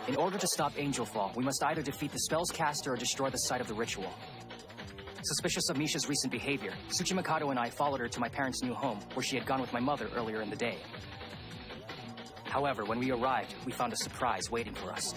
In order to stop Angel Fall, we must either defeat the spell's caster or destroy the site of the ritual. Suspicious of Misha's recent behavior, Tsuchimikado and I followed her to my parents' new home, where she had gone with my mother earlier in the day. However, when we arrived, we found a surprise waiting for us.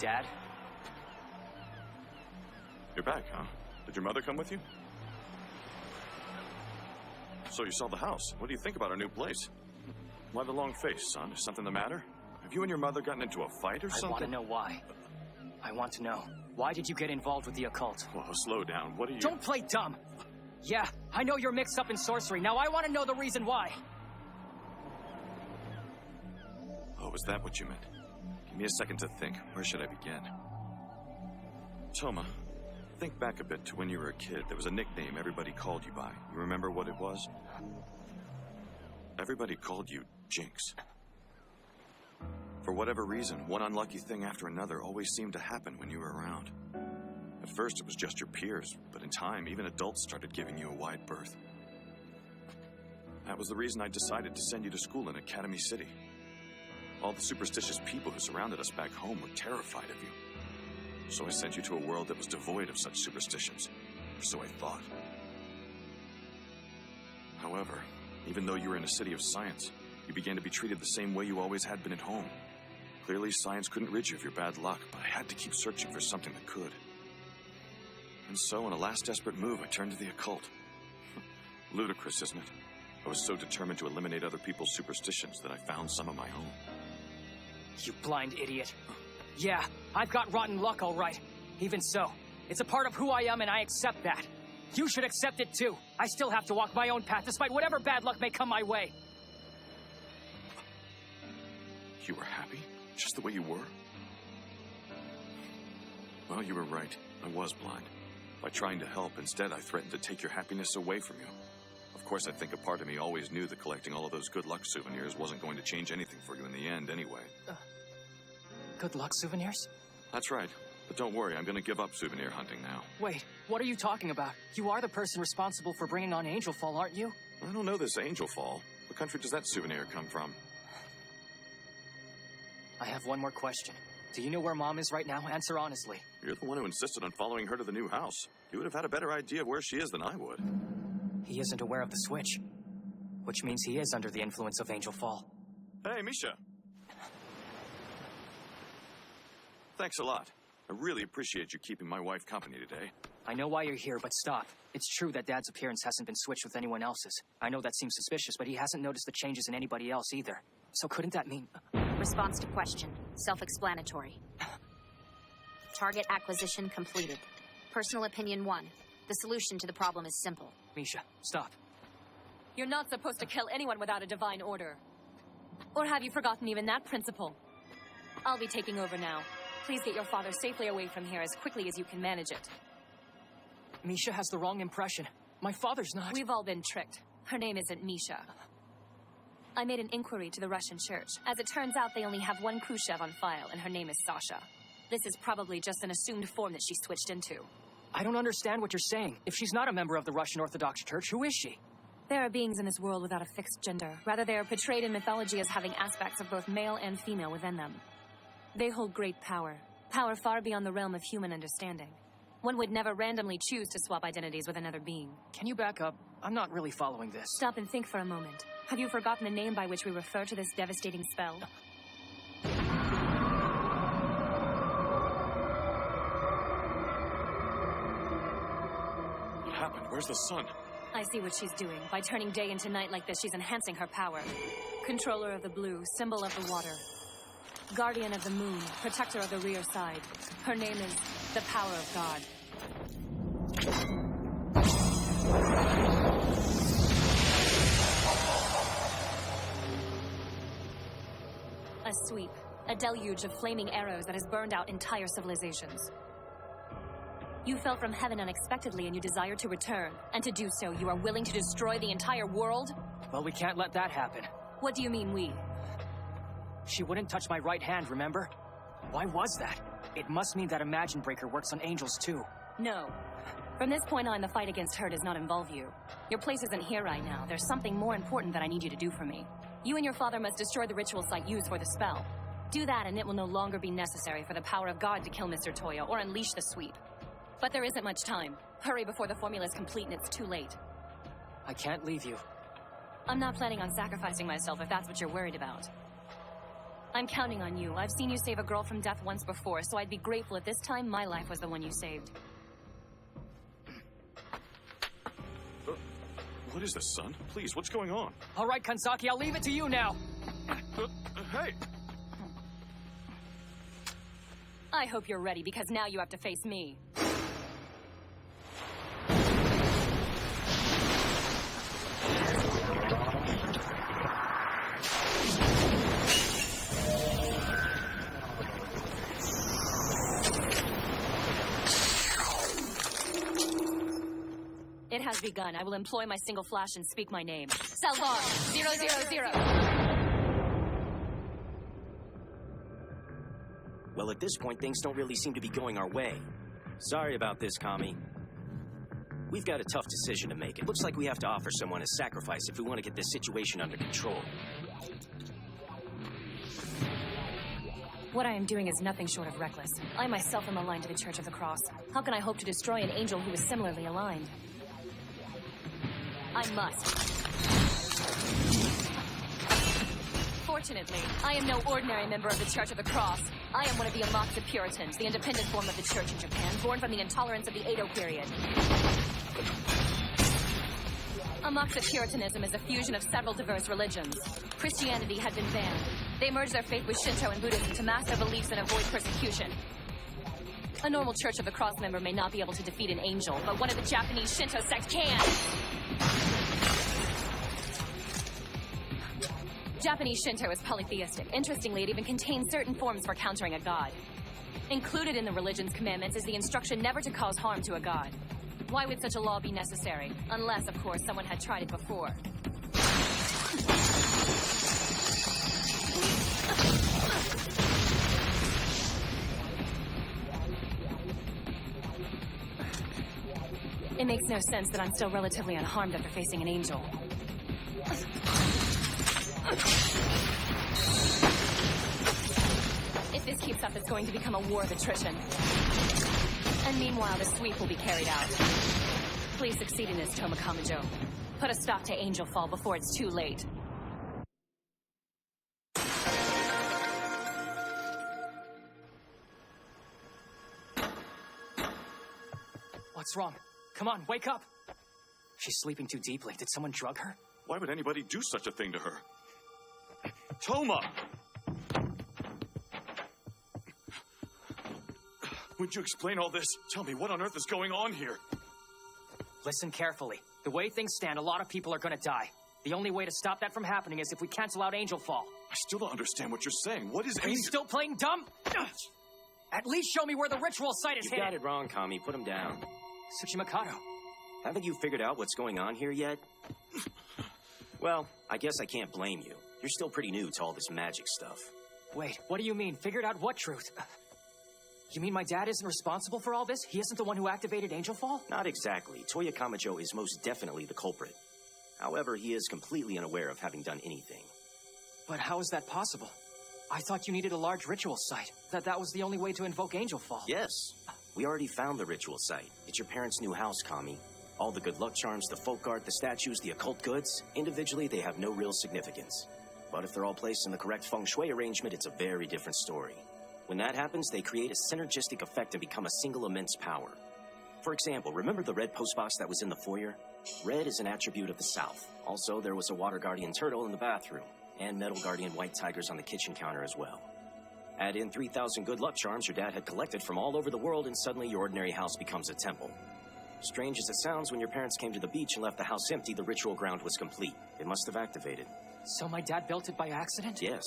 Dad? You're back, huh? Did your mother come with you? So you saw the house. What do you think about our new place? Why the long face, son? Is something the matter? Have you and your mother gotten into a fight or something? I want to know why. I want to know. Why did you get involved with the occult? Whoa, slow down. What are you... Don't play dumb! Yeah, I know you're mixed up in sorcery. Now I want to know the reason why. Oh, is that what you meant? Give me a second to think. Where should I begin? Toma, think back a bit to when you were a kid. There was a nickname everybody called you by. You remember what it was? Everybody called you Jinx. For whatever reason, one unlucky thing after another always seemed to happen when you were around. At first, it was just your peers, but in time, even adults started giving you a wide berth. That was the reason I decided to send you to school in Academy City. All the superstitious people who surrounded us back home were terrified of you. So I sent you to a world that was devoid of such superstitions. Or so I thought. However, even though you were in a city of science, you began to be treated the same way you always had been at home. Clearly, science couldn't rid you of your bad luck, but I had to keep searching for something that could. And so, in a last desperate move, I turned to the occult. Ludicrous, isn't it? I was so determined to eliminate other people's superstitions that I found some of my own. You blind idiot. Yeah, I've got rotten luck, all right. Even so, it's a part of who I am and I accept that. You should accept it too. I still have to walk my own path despite whatever bad luck may come my way. You were happy? Just the way you were? Well, you were right. I was blind. By trying to help, instead I threatened to take your happiness away from you. Of course, I think a part of me always knew that collecting all of those good luck souvenirs wasn't going to change anything for you in the end anyway. Good luck souvenirs? That's right. But don't worry, I'm going to give up souvenir hunting now. Wait, what are you talking about? You are the person responsible for bringing on Angel Fall, aren't you? I don't know this Angel Fall. What country does that souvenir come from? I have one more question. Do you know where Mom is right now? Answer honestly. You're the one who insisted on following her to the new house. You would have had a better idea of where she is than I would. He isn't aware of the switch, which means he is under the influence of Angel Fall. Hey, Misha. Thanks a lot. I really appreciate you keeping my wife company today. I know why you're here, but stop. It's true that Dad's appearance hasn't been switched with anyone else's. I know that seems suspicious, but he hasn't noticed the changes in anybody else either. So couldn't that mean... Response to question. Self-explanatory. Target acquisition completed. Personal opinion 1. The solution to the problem is simple. Misha, stop. You're not supposed to kill anyone without a divine order. Or have you forgotten even that principle? I'll be taking over now. Please get your father safely away from here as quickly as you can manage it. Misha has the wrong impression. My father's not... We've all been tricked. Her name isn't Misha. I made an inquiry to the Russian church. As it turns out, they only have one Khrushchev on file, and her name is Sasha. This is probably just an assumed form that she switched into. I don't understand what you're saying. If she's not a member of the Russian Orthodox Church, who is she? There are beings in this world without a fixed gender. Rather, they are portrayed in mythology as having aspects of both male and female within them. They hold great power. Power far beyond the realm of human understanding. One would never randomly choose to swap identities with another being. Can you back up? I'm not really following this. Stop and think for a moment. Have you forgotten the name by which we refer to this devastating spell? What happened? Where's the sun? I see what she's doing. By turning day into night like this, she's enhancing her power. Controller of the blue, symbol of the water. Guardian of the moon, protector of the rear side. Her name is the Power of God. A sweep. A deluge of flaming arrows that has burned out entire civilizations. You fell from heaven unexpectedly and you desire to return. And to do so, you are willing to destroy the entire world? Well, we can't let that happen. What do you mean, we? She wouldn't touch my right hand, remember? Why was that? It must mean that Imagine Breaker works on angels too. No. From this point on, the fight against her does not involve you. Your place isn't here right now. There's something more important that I need you to do for me. You and your father must destroy the ritual site used for the spell. Do that and it will no longer be necessary for the power of God to kill Mr. Toya or unleash the sweep. But there isn't much time. Hurry before the formula is complete and it's too late. I can't leave you. I'm not planning on sacrificing myself if that's what you're worried about. I'm counting on you. I've seen you save a girl from death once before, so I'd be grateful if this time my life was the one you saved. What is this, son? Please, what's going on? All right, Kansaki, I'll leave it to you now. Hey! I hope you're ready, because now you have to face me. It has begun. I will employ my single flash and speak my name. Salvar 000. Well, at this point, things don't really seem to be going our way. Sorry about this, Kami. We've got a tough decision to make. It looks like we have to offer someone a sacrifice if we want to get this situation under control. What I am doing is nothing short of reckless. I myself am aligned to the Church of the Cross. How can I hope to destroy an angel who is similarly aligned? I must. Fortunately, I am no ordinary member of the Church of the Cross. I am one of the Amatsu Puritans, the independent form of the Church in Japan, born from the intolerance of the Edo period. Amatsu Puritanism is a fusion of several diverse religions. Christianity had been banned. They merged their faith with Shinto and Buddhism to mask their beliefs and avoid persecution. A normal Church of the Cross member may not be able to defeat an angel, but one of the Japanese Shinto sect can! Japanese Shinto is polytheistic. Interestingly, it even contains certain forms for countering a god. Included in the religion's commandments is the instruction never to cause harm to a god. Why would such a law be necessary? Unless, of course, someone had tried it before. It makes no sense that I'm still relatively unharmed after facing an angel. If this keeps up, it's going to become a war of attrition. And meanwhile, the sweep will be carried out. Please succeed in this, Tomakamajo. Put a stop to Angel Fall before it's too late. What's wrong? Come on, wake up! She's sleeping too deeply. Did someone drug her? Why would anybody do such a thing to her? Toma! Would you explain all this? Tell me, what on earth is going on here? Listen carefully. The way things stand, a lot of people are gonna die. The only way to stop that from happening is if we cancel out Angel Fall. I still don't understand what you're saying. What is Are you Angel? still playing dumb? At least show me where the ritual site is You hidden. got it wrong, Kami. Put him down. Tsuchimikado. Haven't you figured out what's going on here yet? Well, I guess I can't blame you. You're still pretty new to all this magic stuff. Wait, what do you mean? Figured out what truth? You mean my dad isn't responsible for all this? He isn't the one who activated Angel Fall? Not exactly. Toya Kamajo is most definitely the culprit. However, he is completely unaware of having done anything. But how is that possible? I thought you needed a large ritual site. That was the only way to invoke Angel Fall. Yes. We already found the ritual site. It's your parents' new house, Kami. All the good luck charms, the folk art, the statues, the occult goods, individually they have no real significance. But if they're all placed in the correct feng shui arrangement, it's a very different story. When that happens, they create a synergistic effect and become a single immense power. For example, remember the red postbox that was in the foyer? Red is an attribute of the South. Also, there was a water guardian turtle in the bathroom, and metal guardian white tigers on the kitchen counter as well. Add in 3,000 good luck charms your dad had collected from all over the world, and suddenly your ordinary house becomes a temple. Strange as it sounds, when your parents came to the beach and left the house empty, the ritual ground was complete. It must have activated. So my dad built it by accident? Yes,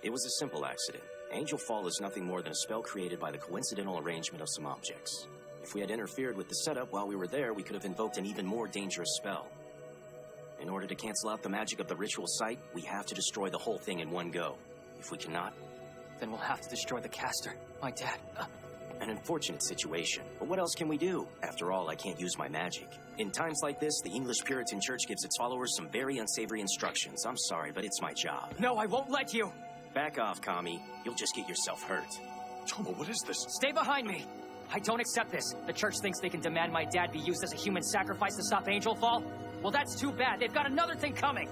it was a simple accident. Angel Fall is nothing more than a spell created by the coincidental arrangement of some objects. If we had interfered with the setup while we were there, we could have invoked an even more dangerous spell. In order to cancel out the magic of the ritual site, we have to destroy the whole thing in one go. If we cannot, then we'll have to destroy the caster. My dad. An unfortunate situation, but what else can we do? After all, I can't use my magic. In times like this, the English Puritan Church gives its followers some very unsavory instructions. I'm sorry, but it's my job. No, I won't let you! Back off, Kami. You'll just get yourself hurt. Toma, what is this? Stay behind me! I don't accept this. The church thinks they can demand my dad be used as a human sacrifice to stop Angel Fall? Well, that's too bad. They've got another thing coming!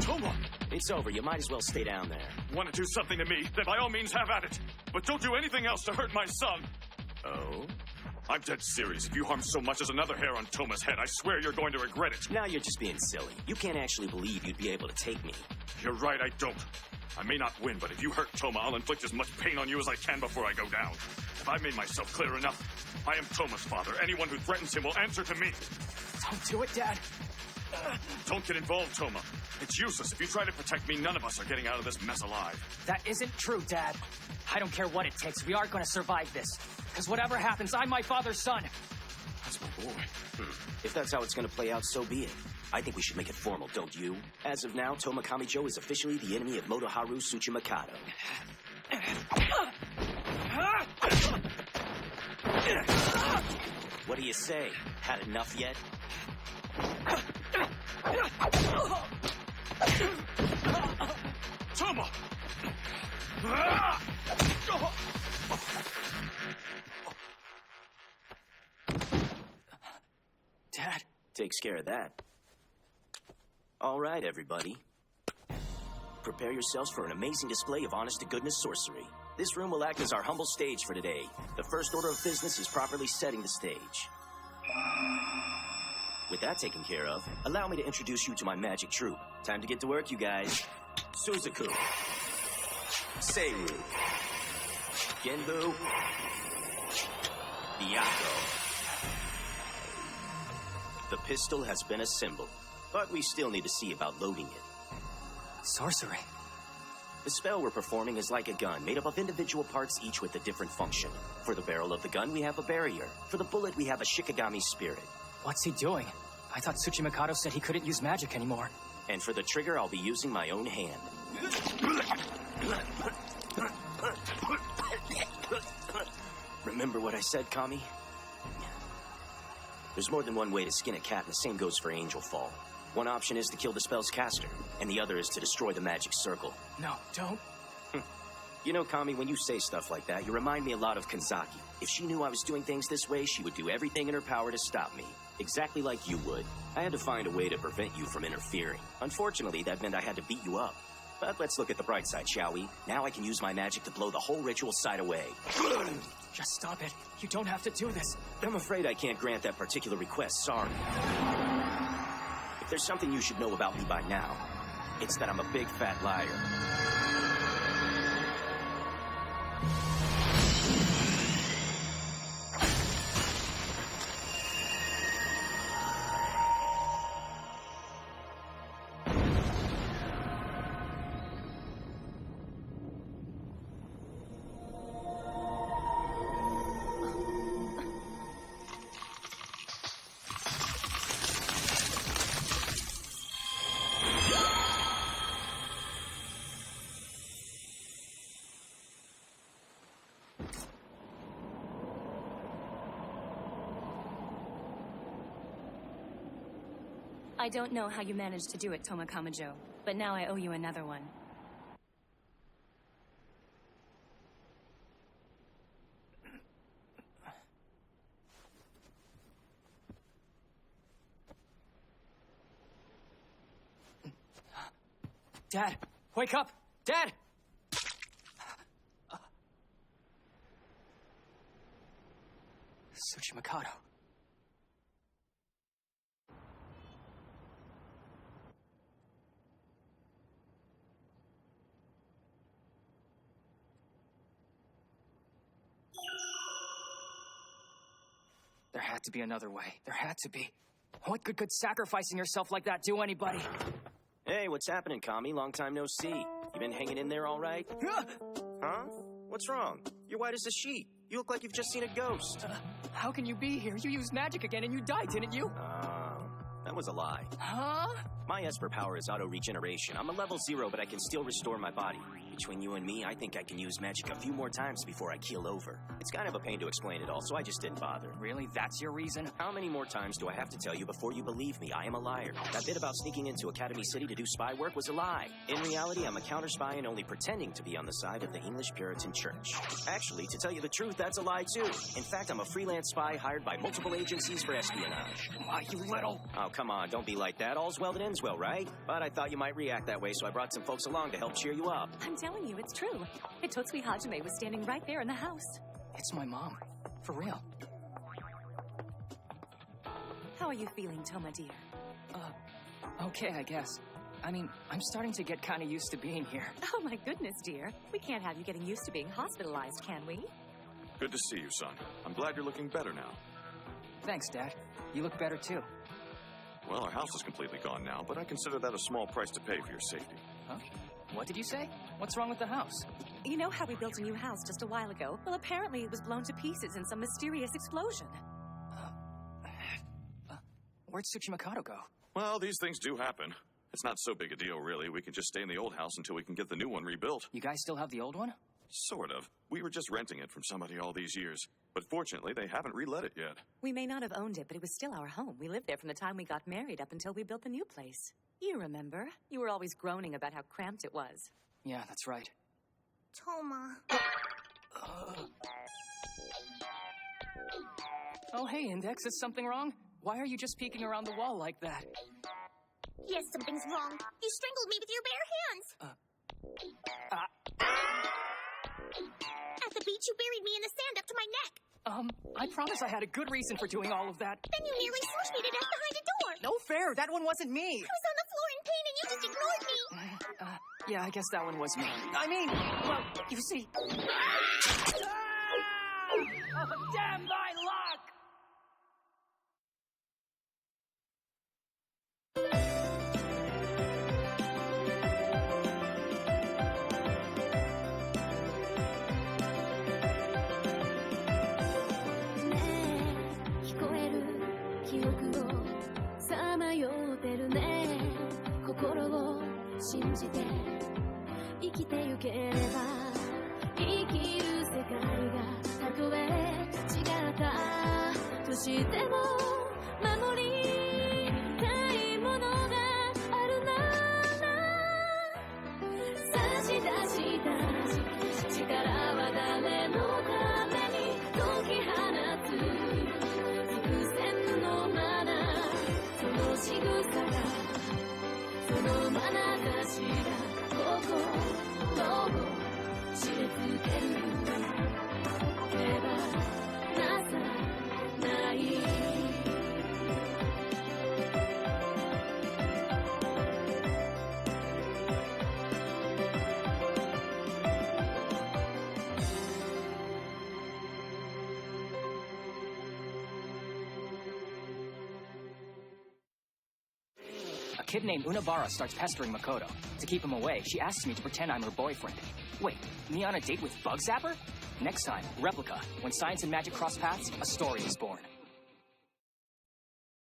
Toma! It's over. You might as well stay down there. Want to do something to me? Then by all means have at it. But don't do anything else to hurt my son. Oh? I'm dead serious. If you harm so much as another hair on Toma's head, I swear you're going to regret it. Now you're just being silly. You can't actually believe you'd be able to take me. You're right, I don't. I may not win, but if you hurt Toma, I'll inflict as much pain on you as I can before I go down. If I've made myself clear enough, I am Toma's father. Anyone who threatens him will answer to me. Don't do it, Dad. Don't get involved, Toma. It's useless. If you try to protect me, none of us are getting out of this mess alive. That isn't true, Dad. I don't care what it takes. We are going to survive this. Because whatever happens, I'm my father's son. That's my boy. If that's how it's going to play out, so be it. I think we should make it formal, don't you? As of now, Toma Kamijo is officially the enemy of Motoharu Tsuchimikado. What do you say? Had enough yet? Toma! Dad. Takes care of that. All right, everybody. Prepare yourselves for an amazing display of honest-to-goodness sorcery. This room will act as our humble stage for today. The first order of business is properly setting the stage. With that taken care of, allow me to introduce you to my magic troupe. Time to get to work, you guys. Suzuku. Seiru. Genbu. Byaku. The pistol has been assembled, but we still need to see about loading it. Sorcery. The spell we're performing is like a gun, made up of individual parts, each with a different function. For the barrel of the gun, we have a barrier. For the bullet, we have a Shikigami spirit. What's he doing? I thought Tsuchimikado said he couldn't use magic anymore. And for the trigger, I'll be using my own hand. Remember what I said, Kami? There's more than one way to skin a cat, and the same goes for Angel Fall. One option is to kill the spell's caster, and the other is to destroy the magic circle. No, don't. You know, Kami, when you say stuff like that, you remind me a lot of Kanzaki. If she knew I was doing things this way, she would do everything in her power to stop me. Exactly like you would. I had to find a way to prevent you from interfering. Unfortunately, that meant I had to beat you up. But let's look at the bright side, shall we? Now I can use my magic to blow the whole ritual site away. Just stop it. You don't have to do this. I'm afraid I can't grant that particular request, sorry. If there's something you should know about me by now, it's that I'm a big fat liar. I don't know how you managed to do it, Toma Kamajo, but now I owe you another one. Dad, wake up! Dad! Tsuchimikado. There had to be another way. There had to be. What good could sacrificing yourself like that do anybody? Hey, what's happening, Kami? Long time no see. You been hanging in there all right? Huh? What's wrong? You're white as a sheet. You look like you've just seen a ghost. How can you be here? You used magic again and you died, didn't you? That was a lie. Huh? My Esper power is auto-regeneration. I'm a level 0, but I can still restore my body. Between you and me, I think I can use magic a few more times before I keel over. It's kind of a pain to explain it all, so I just didn't bother. Really? That's your reason? How many more times do I have to tell you before you believe me? I am a liar. That bit about sneaking into Academy City to do spy work was a lie. In reality, I'm a counter-spy and only pretending to be on the side of the English Puritan Church. Actually, to tell you the truth, that's a lie too. In fact, I'm a freelance spy hired by multiple agencies for espionage. Why, you little... Oh, come on, don't be like that. All's well that ends well, right? But I thought you might react that way, so I brought some folks along to help cheer you up. I'm telling you, it's true. Hitotsuki Hajime was standing right there in the house. It's my mom. For real. How are you feeling, Toma dear? Okay, I guess. I mean, I'm starting to get kind of used to being here. Oh my goodness, dear. We can't have you getting used to being hospitalized, can we? Good to see you, son. I'm glad you're looking better now. Thanks, Dad. You look better, too. Well, our house is completely gone now, but I consider that a small price to pay for your safety. Huh? What did you say? What's wrong with the house? You know how we built a new house just a while ago? Well, apparently it was blown to pieces in some mysterious explosion. Where'd Tsuchimikado go? Well, these things do happen. It's not so big a deal, really. We can just stay in the old house until we can get the new one rebuilt. You guys still have the old one? Sort of. We were just renting it from somebody all these years. But fortunately, they haven't relet it yet. We may not have owned it, but it was still our home. We lived there from the time we got married up until we built the new place. You remember? You were always groaning about how cramped it was. Yeah, that's right. Toma. Oh, hey, Index, is something wrong? Why are you just peeking around the wall like that? Yes, something's wrong. You strangled me with your bare hands. At the beach, you buried me in the sand up to my neck. I promise I had a good reason for doing all of that. Then you nearly smushed me to death behind a door. No fair, that one wasn't me. I was on the floor in pain and you just ignored me. Yeah, I guess that one was me. I mean, well, you see... Oh, damn my luck! A kid named Unabara starts pestering Makoto. To keep him away, she asks me to pretend I'm her boyfriend. Wait, me on a date with Bug Zapper? Next time, Replica. When science and magic cross paths, a story is born.